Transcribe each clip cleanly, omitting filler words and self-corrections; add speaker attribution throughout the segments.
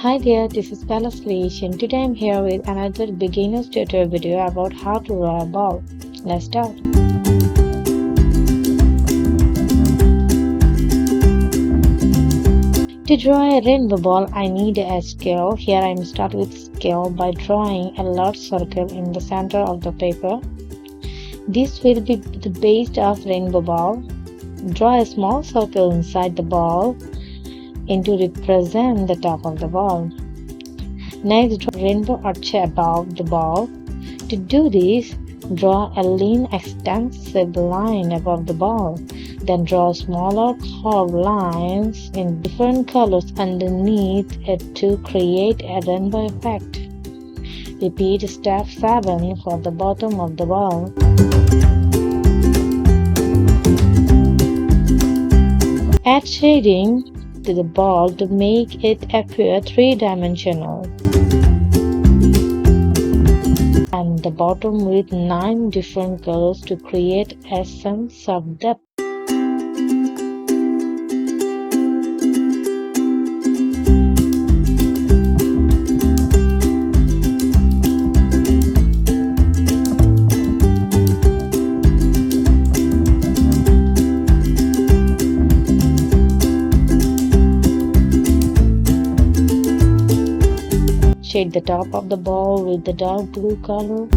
Speaker 1: Hi there, this is Palace and today I'm here with another beginner's tutorial video about how to draw a ball. Let's start. To draw a rainbow ball, I need a scale. Here I'm start with scale by drawing a large circle in the center of the paper. This will be the base of rainbow ball. Draw a small circle inside the ball to represent the top of the ball. Next, draw a rainbow arch above the ball. To do this, draw a lean extensive line above the ball. Then draw smaller curved lines in different colors underneath it to create a rainbow effect. Repeat step 7 for the bottom of the ball. Add shading to the ball to make it appear three-dimensional, and the bottom with 9 different colors to create a sense of depth. Shade the top of the ball with the dark blue color.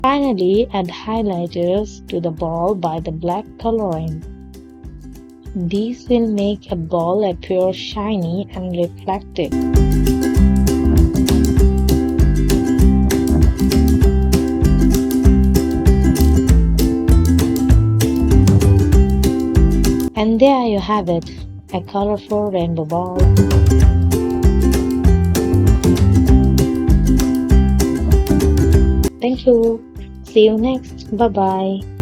Speaker 1: Finally, add highlighters to the ball by the black coloring. These will make a ball appear shiny and reflective. And there you have it, a colorful rainbow ball. Thank you. See you next. Bye-bye.